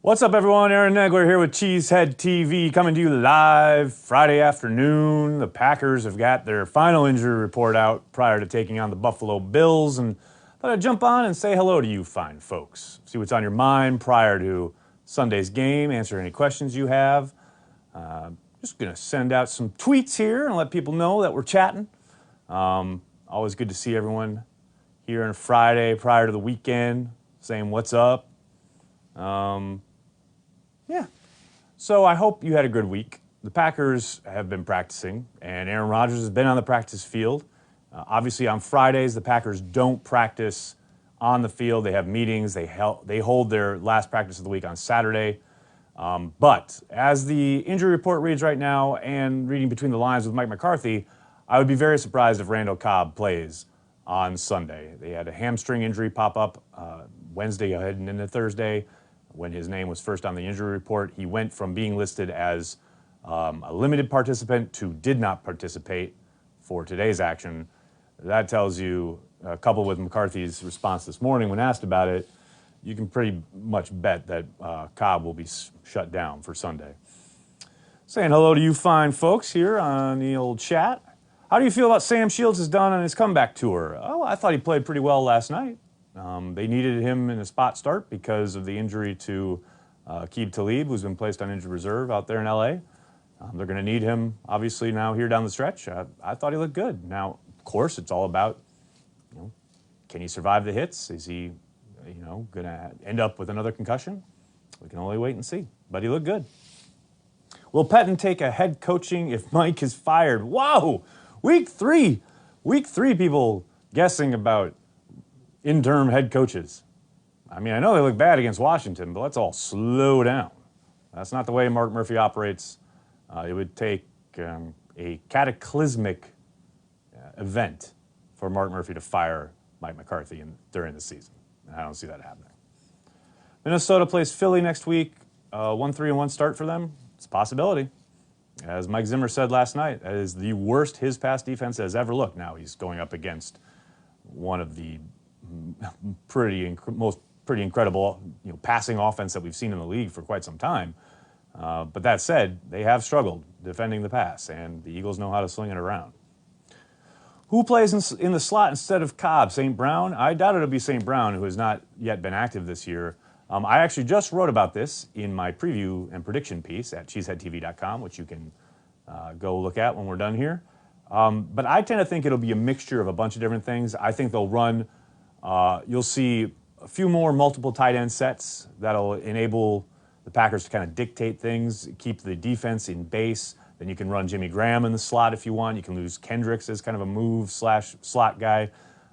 What's up, everyone? Aaron Nagler here with Cheesehead TV, coming to you live Friday afternoon. The Packers have got their final injury report out prior to taking on the Buffalo Bills, and I thought I'd jump on and say hello to you fine folks. See what's on your mind prior to Sunday's game, answer any questions you have. Just going to send out some tweets here and let people know that we're chatting. Always good to see everyone here on Friday prior to the weekend saying what's up. Yeah. So I hope you had a good week. The Packers have been practicing, and Aaron Rodgers has been on the practice field. Obviously, on Fridays, the Packers don't practice on the field. They have meetings. They hold their last practice of the week on Saturday. But as the injury report reads right now, and reading between the lines with Mike McCarthy, I would be very surprised if Randall Cobb plays on Sunday. They had a hamstring injury pop up Wednesday heading into Thursday. When his name was first on the injury report, he went from being listed as a limited participant to did not participate for today's action. That tells you, coupled with McCarthy's response this morning when asked about it, you can pretty much bet that Cobb will be shut down for Sunday. Saying hello to you fine folks here on the old chat. How do you feel about Sam Shields' done on his comeback tour? Oh, I thought he played pretty well last night. They needed him in a spot start because of the injury to Aqib Talib, who's been placed on injured reserve out there in L.A. They're going to need him, obviously, now here down the stretch. I thought he looked good. Now, of course, it's all about, can he survive the hits? Is he, going to end up with another concussion? We can only wait and see. But he looked good. Will Pettine take a head coaching if Mike is fired? Whoa! Week three, people guessing about interim head coaches. I mean, I know they look bad against Washington, but let's all slow down. That's not the way Mark Murphy operates. It would take a cataclysmic event for Mark Murphy to fire Mike McCarthy during the season. I don't see that happening. Minnesota plays Philly next week. 1-3-1 start for them. It's a possibility. As Mike Zimmer said last night, that is the worst his pass defense has ever looked. Now he's going up against one of the pretty incredible passing offense that we've seen in the league for quite some time. But that said, they have struggled defending the pass, and the Eagles know how to sling it around. Who plays in the slot instead of Cobb? St. Brown? I doubt it'll be St. Brown, who has not yet been active this year. I actually just wrote about this in my preview and prediction piece at cheeseheadtv.com, which you can go look at when we're done here. But I tend to think it'll be a mixture of a bunch of different things. I think they'll run, you'll see a few more multiple tight end sets that'll enable the Packers to kind of dictate things, keep the defense in base. Then you can run Jimmy Graham in the slot if you want. You can lose Kendricks as kind of a move/slot guy.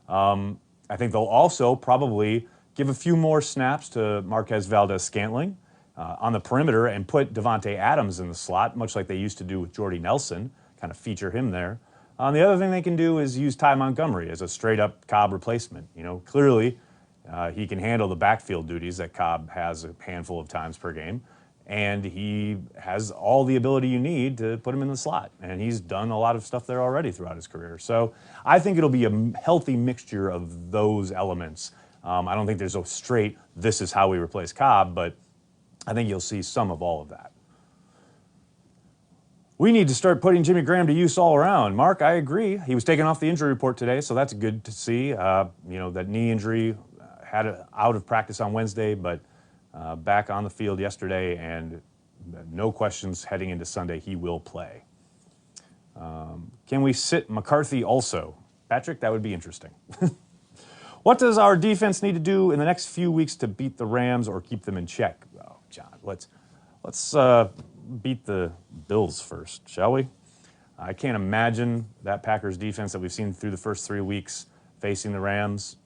I think they'll also probably give a few more snaps to Marquez Valdes-Scantling on the perimeter and put Devontae Adams in the slot, much like they used to do with Jordy Nelson, kind of feature him there. The other thing they can do is use Ty Montgomery as a straight-up Cobb replacement. Clearly he can handle the backfield duties that Cobb has a handful of times per game, and he has all the ability you need to put him in the slot. And he's done a lot of stuff there already throughout his career. So I think it'll be a healthy mixture of those elements. I don't think there's a straight, this is how we replace Cobb, but I think you'll see some of all of that. We need to start putting Jimmy Graham to use all around. Mark, I agree. He was taken off the injury report today, so that's good to see. That knee injury had it out of practice on Wednesday, but back on the field yesterday, and no questions heading into Sunday, he will play. Can we sit McCarthy also? Patrick, that would be interesting. What does our defense need to do in the next few weeks to beat the Rams or keep them in check? Oh, John, let's beat the Bills first, shall we? I can't imagine that Packers defense that we've seen through the first 3 weeks facing the Rams.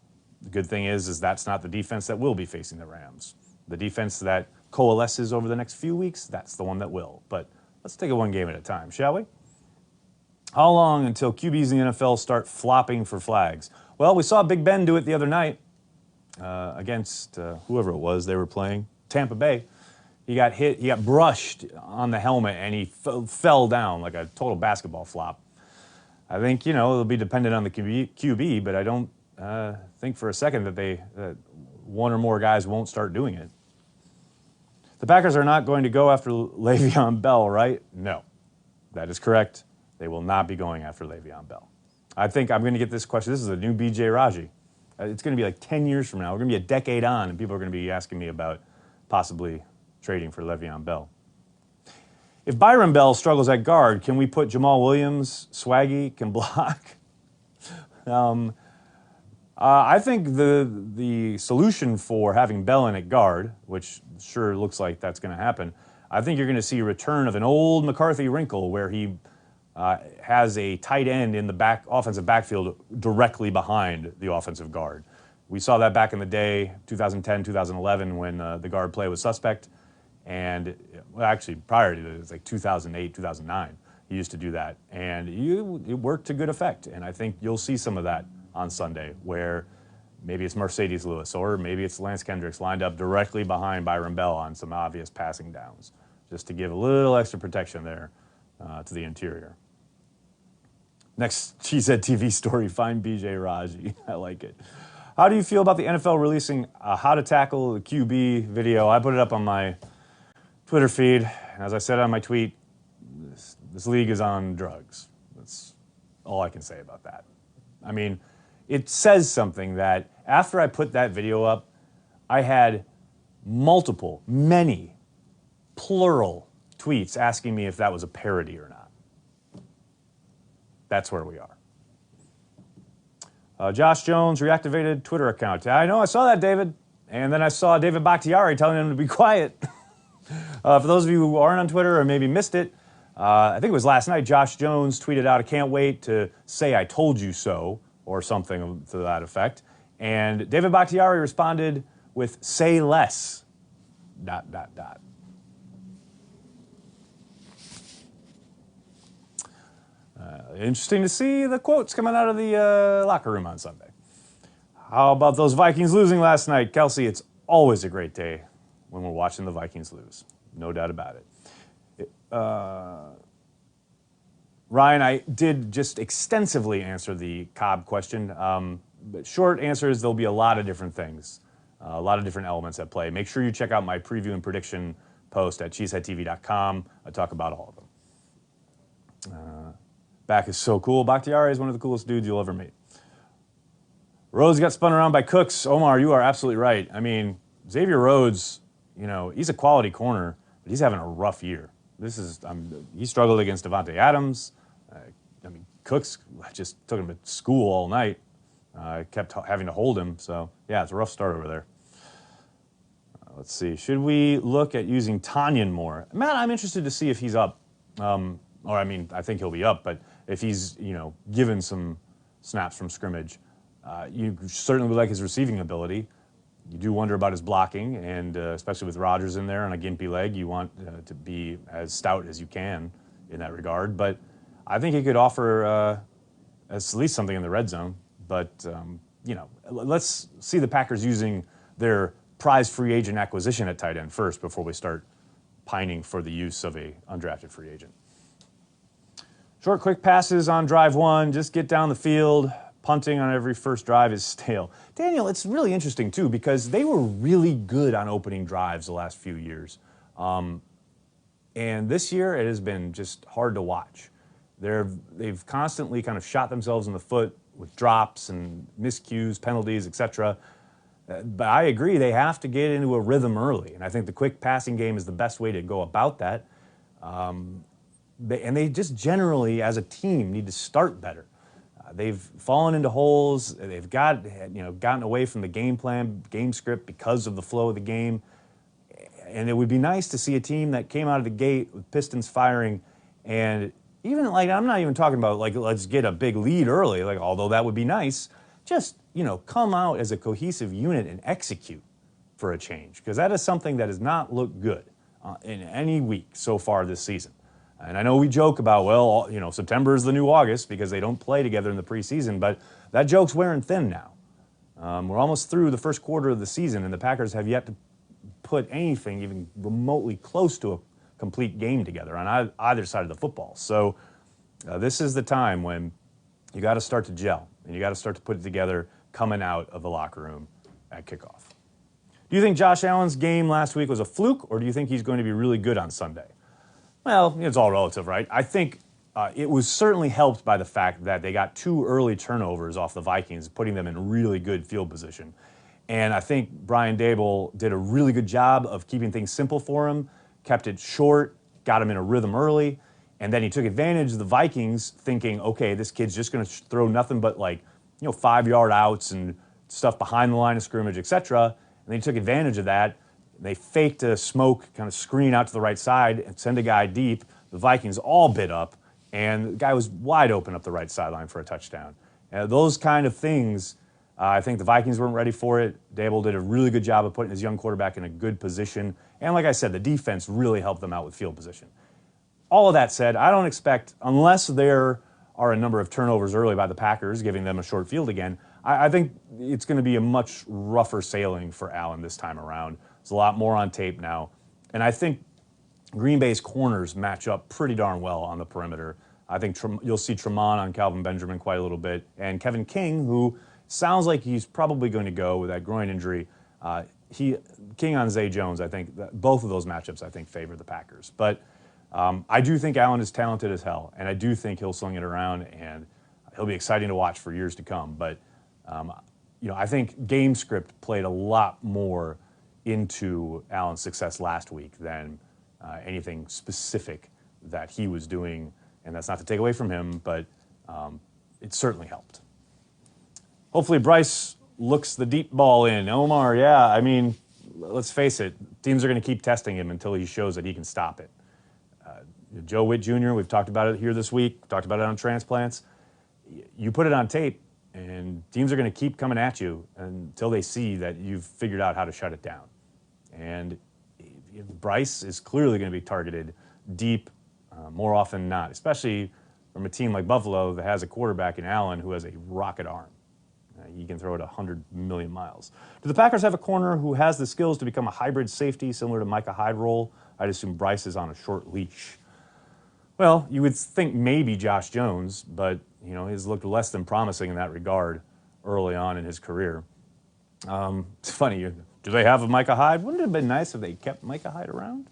The good thing is that's not the defense that will be facing the Rams. The defense that coalesces over the next few weeks, that's the one that will. But let's take it one game at a time, shall we? How long until QBs in the NFL start flopping for flags? Well, we saw Big Ben do it the other night against whoever it was they were playing, Tampa Bay. He got hit, he got brushed on the helmet, and he fell down like a total basketball flop. I think, it'll be dependent on the QB, but I don't think for a second that one or more guys won't start doing it. The Packers are not going to go after Le'Veon Bell, right? No, that is correct. They will not be going after Le'Veon Bell. I think I'm going to get this question. This is a new BJ Raji. It's going to be like 10 years from now. We're going to be a decade on, and people are going to be asking me about possibly trading for Le'Veon Bell. If Byron Bell struggles at guard, can we put Jamal Williams, Swaggy, can block? I think the solution for having Bell in at guard, which sure looks like that's going to happen, I think you're going to see a return of an old McCarthy wrinkle where he has a tight end in the offensive backfield directly behind the offensive guard. We saw that back in the day, 2010, 2011, when the guard play was suspect. And well, actually, prior to it, it was like 2008, 2009. He used to do that. And it worked to good effect. And I think you'll see some of that on Sunday, where maybe it's Mercedes Lewis or maybe it's Lance Kendricks lined up directly behind Byron Bell on some obvious passing downs, just to give a little extra protection there to the interior. Next, she said TV story, find BJ Raji. I like it. How do you feel about the NFL releasing a how to tackle the QB video? I put it up on my Twitter feed. And as I said on my tweet, this league is on drugs. That's all I can say about that. I mean, it says something that after I put that video up, I had many, plural tweets asking me if that was a parody or not. That's where we are. Josh Jones reactivated Twitter account. I know, I saw that, David. And then I saw David Bakhtiari telling him to be quiet. For those of you who aren't on Twitter or maybe missed it, I think it was last night, Josh Jones tweeted out, I can't wait to say I told you so, or something to that effect. And David Bakhtiari responded with, say less, ... Interesting to see the quotes coming out of the locker room on Sunday. How about those Vikings losing last night? Kelsey, it's always a great day when we're watching the Vikings lose. No doubt about it. Ryan, I did just extensively answer the Cobb question. But short answer is there'll be a lot of different things, a lot of different elements at play. Make sure you check out my preview and prediction post at cheeseheadtv.com. I talk about all of them. Back is so cool. Bakhtiari is one of the coolest dudes you'll ever meet. Rhodes got spun around by Cooks. Omar, you are absolutely right. I mean, Xavier Rhodes, you know, he's a quality corner, but he's having a rough year. He struggled against Devontae Adams. I mean, Cooks just took him to school all night. Kept having to hold him. So, yeah, it's a rough start over there. Let's see. Should we look at using Tanyan more? Matt, I'm interested to see if he's up. I think he'll be up, but if he's, given some snaps from scrimmage, you certainly would like his receiving ability. You do wonder about his blocking, and especially with Rodgers in there on a gimpy leg, you want to be as stout as you can in that regard. But I think he could offer at least something in the red zone. But, let's see the Packers using their prize free agent acquisition at tight end first before we start pining for the use of a undrafted free agent. Short, quick passes on drive one. Just get down the field. Punting on every first drive is stale. Daniel, it's really interesting, too, because they were really good on opening drives the last few years. And this year, it has been just hard to watch. They've constantly kind of shot themselves in the foot with drops and miscues, penalties, etc. But I agree, they have to get into a rhythm early. And I think the quick passing game is the best way to go about that. And they just generally, as a team, need to start better. They've fallen into holes. They've gotten away from the game plan, game script because of the flow of the game. And it would be nice to see a team that came out of the gate with pistons firing, and even I'm not even talking about let's get a big lead early, although that would be nice. Just come out as a cohesive unit and execute for a change, because that is something that has not looked good in any week so far this season. And I know we joke about, September is the new August because they don't play together in the preseason, but that joke's wearing thin now. We're almost through the first quarter of the season, and the Packers have yet to put anything even remotely close to a complete game together on either side of the football. So this is the time when you got to start to gel, and you got to start to put it together coming out of the locker room at kickoff. Do you think Josh Allen's game last week was a fluke, or do you think he's going to be really good on Sunday? Well, it's all relative, right? I think it was certainly helped by the fact that they got 2 early turnovers off the Vikings, putting them in really good field position. And I think Brian Daboll did a really good job of keeping things simple for him, kept it short, got him in a rhythm early, and then he took advantage of the Vikings thinking, okay, this kid's just going to throw nothing but 5-yard outs and stuff behind the line of scrimmage, etc. And then he took advantage of that. They faked a smoke kind of screen out to the right side and send a guy deep. The Vikings all bit up, and the guy was wide open up the right sideline for a touchdown. Those kind of things, I think the Vikings weren't ready for it. Daboll did a really good job of putting his young quarterback in a good position. And like I said, the defense really helped them out with field position. All of that said, I don't expect, unless there are a number of turnovers early by the Packers, giving them a short field again, I think it's going to be a much rougher sailing for Allen this time around. There's a lot more on tape now. And I think Green Bay's corners match up pretty darn well on the perimeter. I think you'll see Tremont on Calvin Benjamin quite a little bit. And Kevin King, who sounds like he's probably going to go with that groin injury. King on Zay Jones, I think both of those matchups, I think, favor the Packers. But I do think Allen is talented as hell, and I do think he'll sling it around, and he'll be exciting to watch for years to come. But I think game script played a lot more into Allen's success last week than anything specific that he was doing, and that's not to take away from him, but it certainly helped. Hopefully Bryce looks the deep ball in. Omar, yeah, I mean, let's face it, teams are going to keep testing him until he shows that he can stop it. Joe Witt Jr., we've talked about it here this week, talked about it on transplants. You put it on tape, and teams are going to keep coming at you until they see that you've figured out how to shut it down. And Bryce is clearly going to be targeted deep more often than not, especially from a team like Buffalo that has a quarterback in Allen who has a rocket arm. He can throw it 100 million miles. Do the Packers have a corner who has the skills to become a hybrid safety similar to Micah Hyde role? I'd assume Bryce is on a short leash. Well, you would think maybe Josh Jones, but he's looked less than promising in that regard early on in his career. It's funny, do they have a Micah Hyde? Wouldn't it have been nice if they kept Micah Hyde around?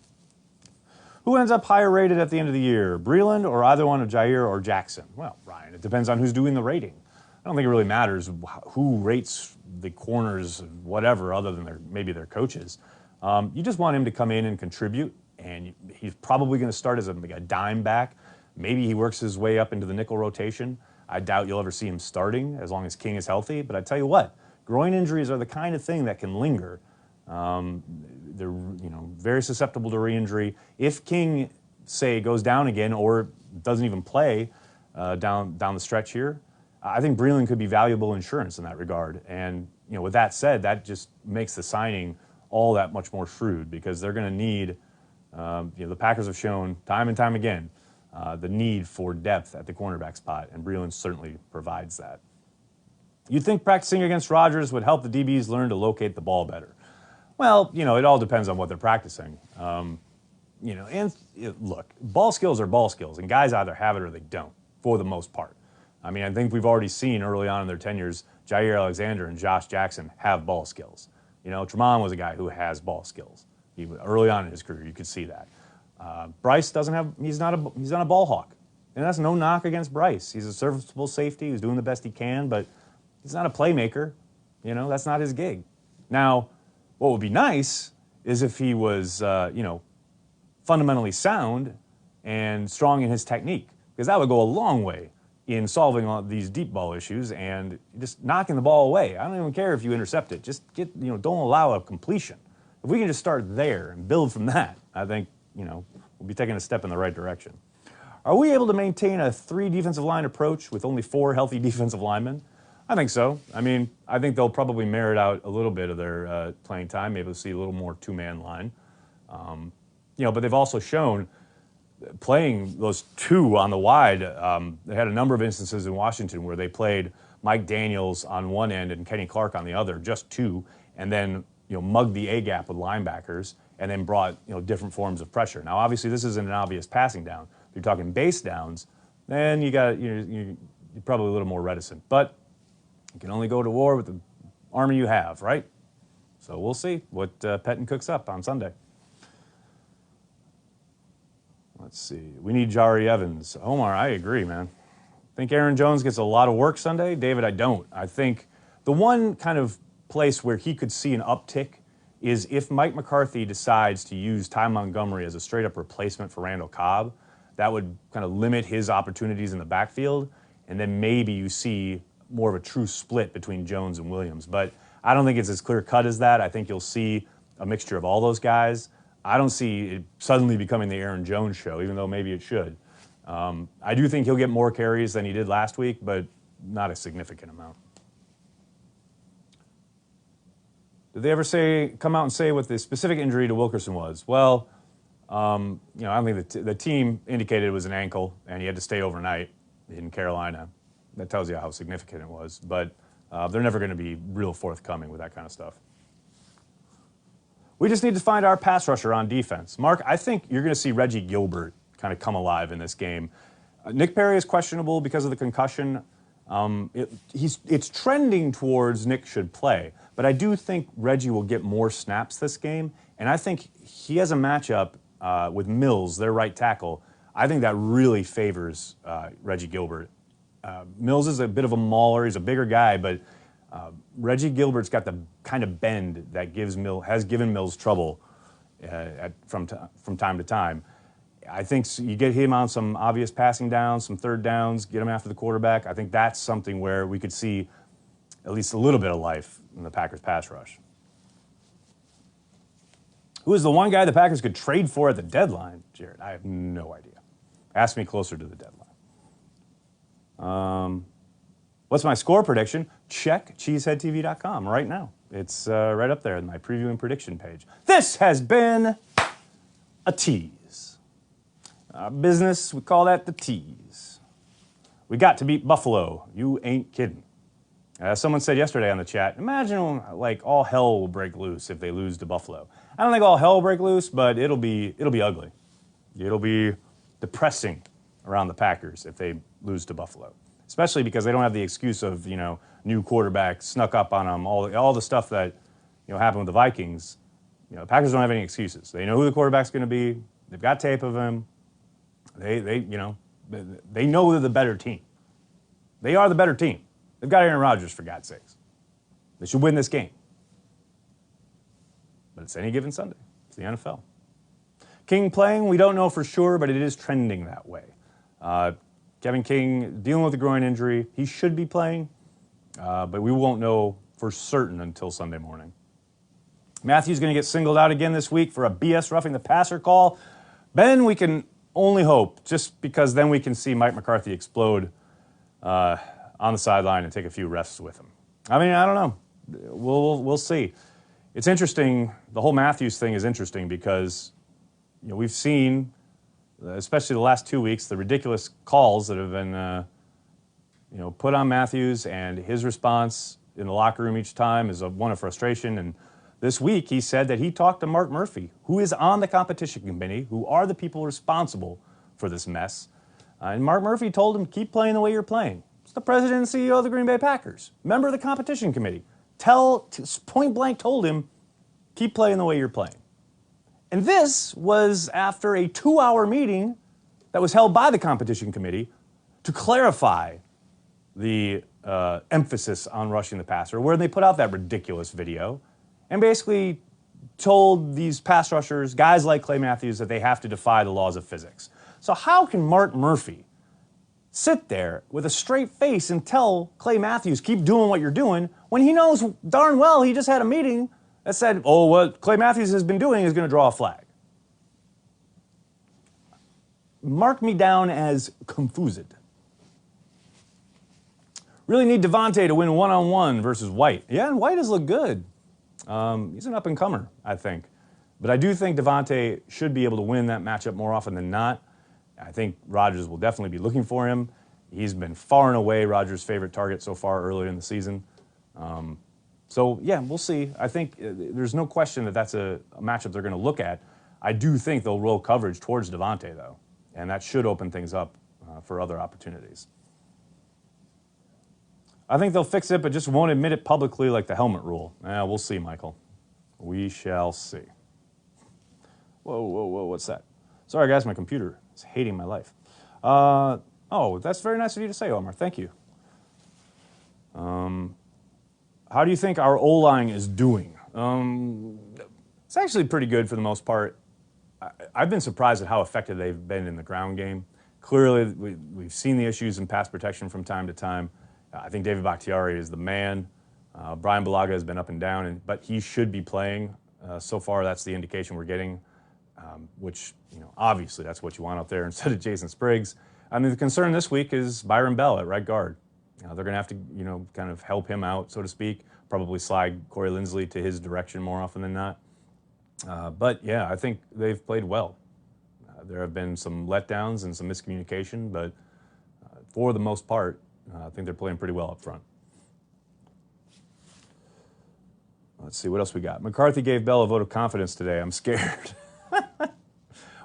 Who ends up higher rated at the end of the year, Breeland or either one of Jair or Jackson? Well, Ryan, it depends on who's doing the rating. I don't think it really matters who rates the corners, whatever, other than maybe their coaches. You just want him to come in and contribute, and he's probably going to start as a dime back. Maybe he works his way up into the nickel rotation. I doubt you'll ever see him starting as long as King is healthy. But I tell you what, groin injuries are the kind of thing that can linger. They're very susceptible to re-injury. If King, say, goes down again or doesn't even play down the stretch here, I think Breeland could be valuable insurance in that regard. And with that said, that just makes the signing all that much more shrewd because they're going to need. The Packers have shown time and time again the need for depth at the cornerback spot, and Breeland certainly provides that. You'd think practicing against Rodgers would help the DBs learn to locate the ball better. Well, it all depends on what they're practicing. Look, ball skills are ball skills, and guys either have it or they don't, for the most part. I mean, I think we've already seen early on in their tenures, Jair Alexander and Josh Jackson have ball skills. Tremont was a guy who has ball skills. Early on in his career, you could see that. Bryce doesn't have. He's not a ball hawk, and that's no knock against Bryce. He's a serviceable safety. He's doing the best he can, but he's not a playmaker. That's not his gig. Now, what would be nice is if he was, fundamentally sound and strong in his technique, because that would go a long way in solving all these deep ball issues and just knocking the ball away. I don't even care if you intercept it. Just don't allow a completion. If we can just start there and build from that, I think, we'll be taking a step in the right direction. Are we able to maintain a 3 defensive line approach with only 4 healthy defensive linemen? I think so. I mean, I think they'll probably merit out a little bit of their playing time. Maybe we'll see a little more 2-man line. But they've also shown playing those 2 on the wide. They had a number of instances in Washington where they played Mike Daniels on one end and Kenny Clark on the other, just 2, and then mugged the A-gap with linebackers and then brought different forms of pressure. Now, obviously, this isn't an obvious passing down. If you're talking base downs, then you're probably a little more reticent. But you can only go to war with the army you have, right? So we'll see what Pettine cooks up on Sunday. Let's see. We need Jari Evans. Omar, I agree, man. I think Aaron Jones gets a lot of work Sunday. David, I don't. I think the one kind of place where he could see an uptick is if Mike McCarthy decides to use Ty Montgomery as a straight-up replacement for Randall Cobb. That would kind of limit his opportunities in the backfield, and then maybe you see more of a true split between Jones and Williams. But I don't think it's as clear-cut as that. I think you'll see a mixture of all those guys. I don't see it suddenly becoming the Aaron Jones show, even though maybe it should. I do think he'll get more carries than he did last week, but not a significant amount. Did they ever come out and say what the specific injury to Wilkerson was? Well, I don't think the team indicated it was an ankle, and he had to stay overnight in Carolina. That tells you how significant it was. But they're never going to be real forthcoming with that kind of stuff. We just need to find our pass rusher on defense. Mark, I think you're going to see Reggie Gilbert kind of come alive in this game. Nick Perry is questionable because of the concussion. It's trending towards Nick should play, but I do think Reggie will get more snaps this game, and I think he has a matchup with Mills, their right tackle. I think that really favors Reggie Gilbert. Mills is a bit of a mauler. He's a bigger guy, but Reggie Gilbert's got the kind of bend that has given Mills trouble from time to time. I think you get him on some obvious passing downs, some third downs, get him after the quarterback. I think that's something where we could see at least a little bit of life in the Packers pass rush. Who is the one guy the Packers could trade for at the deadline, Jared? I have no idea. Ask me closer to the deadline. What's my score prediction? Check cheeseheadtv.com right now. It's right up there in my preview and prediction page. This has been a tease. Business, we call that the tease. We got to beat Buffalo. You ain't kidding. Someone said yesterday on the chat, imagine like all hell will break loose if they lose to Buffalo. I don't think all hell will break loose, but it'll be ugly. It'll be depressing around the Packers if they lose to Buffalo, especially because they don't have the excuse of new quarterback snuck up on them, all the stuff that happened with the Vikings. The Packers don't have any excuses. They know who the quarterback's going to be. They've got tape of him. They know they're the better team. They are the better team. They've got Aaron Rodgers, for God's sakes. They should win this game. But it's any given Sunday. It's the NFL. King playing, we don't know for sure, but it is trending that way. Kevin King dealing with a groin injury. He should be playing, but we won't know for certain until Sunday morning. Matthew's going to get singled out again this week for a BS roughing the passer call. Ben, we can only hope, just because then we can see Mike McCarthy explode on the sideline and take a few refs with him. I mean, I don't know. We'll see. It's interesting. The whole Matthews thing is interesting because we've seen, especially the last 2 weeks, the ridiculous calls that have been put on Matthews, and his response in the locker room each time is one of frustration. And this week, he said that he talked to Mark Murphy, who is on the competition committee, who are the people responsible for this mess. And Mark Murphy told him, keep playing the way you're playing. It's the president and CEO of the Green Bay Packers, member of the competition committee. Point blank told him, keep playing the way you're playing. And this was after a 2-hour meeting that was held by the competition committee to clarify the emphasis on rushing the passer, where they put out that ridiculous video and basically told these pass rushers, guys like Clay Matthews, that they have to defy the laws of physics. So how can Mark Murphy sit there with a straight face and tell Clay Matthews, keep doing what you're doing, when he knows darn well he just had a meeting that said, oh, what Clay Matthews has been doing is going to draw a flag? Mark me down as confused. Really need Devontae to win one-on-one versus White. Yeah, and White has looked good. He's an up-and-comer, I think. But I do think Devontae should be able to win that matchup more often than not. I think Rodgers will definitely be looking for him. He's been far and away Rodgers' favorite target so far earlier in the season. So, yeah, we'll see. I think there's no question that that's a matchup they're going to look at. I do think they'll roll coverage towards Devontae, though, and that should open things up for other opportunities. I think they'll fix it, but just won't admit it publicly like the helmet rule. We'll see, Michael. We shall see. Whoa, whoa, whoa, what's that? Sorry, guys, my computer is hating my life. Oh, that's very nice of you to say, Omar. Thank you. How do you think our O-line is doing? It's actually pretty good for the most part. I've been surprised at how effective they've been in the ground game. Clearly, we've seen the issues in pass protection from time to time. I think David Bakhtiari is the man. Brian Bulaga has been up and down, but he should be playing. So far, that's the indication we're getting, which, obviously that's what you want out there instead of Jason Spriggs. I mean, the concern this week is Byron Bell at right guard. They're going to have to, kind of help him out, so to speak, probably slide Corey Linsley to his direction more often than not. But, yeah, I think they've played well. There have been some letdowns and some miscommunication, but for the most part, I think they're playing pretty well up front. Let's see, what else we got? McCarthy gave Bell a vote of confidence today. I'm scared.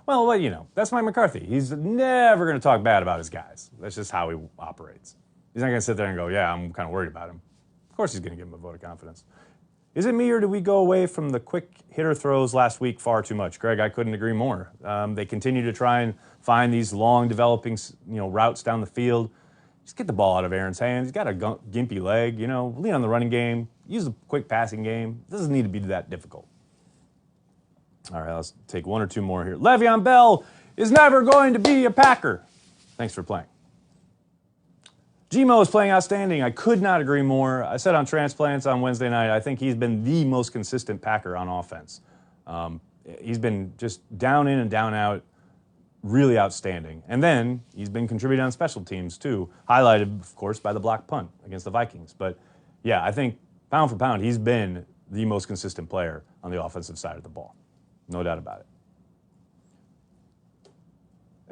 Well, that's Mike McCarthy. He's never going to talk bad about his guys. That's just how he operates. He's not going to sit there and go, yeah, I'm kind of worried about him. Of course he's going to give him a vote of confidence. Is it me or do we go away from the quick hitter throws last week far too much? Greg, I couldn't agree more. They continue to try and find these long developing, routes down the field. Just get the ball out of Aaron's hands. He's got a gimpy leg, lean on the running game. Use the quick passing game. It doesn't need to be that difficult. All right, let's take one or two more here. Le'Veon Bell is never going to be a Packer. Thanks for playing. Gmo is playing outstanding. I could not agree more. I said on Transplants on Wednesday night, I think he's been the most consistent Packer on offense. He's been just down in and down out, really outstanding. And then he's been contributing on special teams too, highlighted, of course, by the blocked punt against the Vikings. But yeah, I think pound for pound, he's been the most consistent player on the offensive side of the ball. No doubt about it.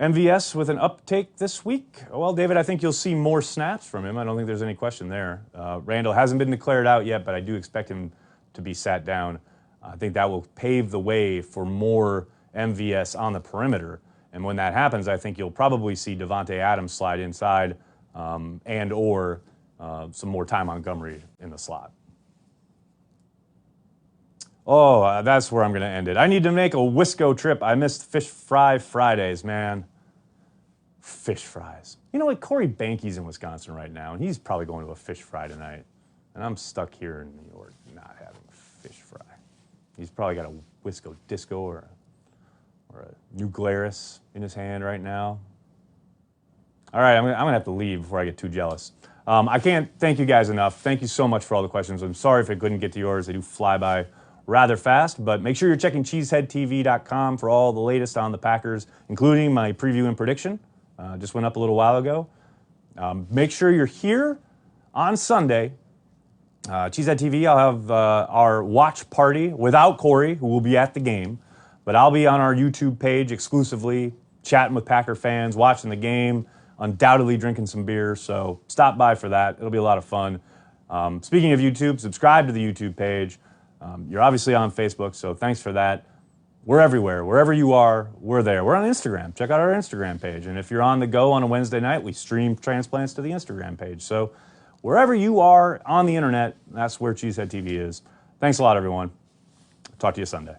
MVS with an uptake this week. Well, David, I think you'll see more snaps from him. I don't think there's any question there. Randall hasn't been declared out yet, but I do expect him to be sat down. I think that will pave the way for more MVS on the perimeter. And when that happens, I think you'll probably see Devontae Adams slide inside and or some more Ty Montgomery in the slot. Oh, that's where I'm going to end it. I need to make a Wisco trip. I missed Fish Fry Fridays, man. Fish fries. You know what? Corey Banky's in Wisconsin right now, and he's probably going to a fish fry tonight. And I'm stuck here in New York not having a fish fry. He's probably got a Wisco Disco or a New Glarus in his hand right now. All right, I'm going to have to leave before I get too jealous. I can't thank you guys enough. Thank you so much for all the questions. I'm sorry if I couldn't get to yours. They do fly by rather fast, but make sure you're checking cheeseheadtv.com for all the latest on the Packers, including my preview and prediction. Just went up a little while ago. Make sure you're here on Sunday. Cheesehead TV, I'll have our watch party without Corey, who will be at the game, but I'll be on our YouTube page exclusively, chatting with Packer fans, watching the game, undoubtedly drinking some beer, so stop by for that. It'll be a lot of fun. Speaking of YouTube, subscribe to the YouTube page. You're obviously on Facebook, so thanks for that. We're everywhere. Wherever you are, we're there. We're on Instagram. Check out our Instagram page. And if you're on the go on a Wednesday night, we stream Transplants to the Instagram page. So wherever you are on the internet, that's where Cheesehead TV is. Thanks a lot, everyone. Talk to you Sunday.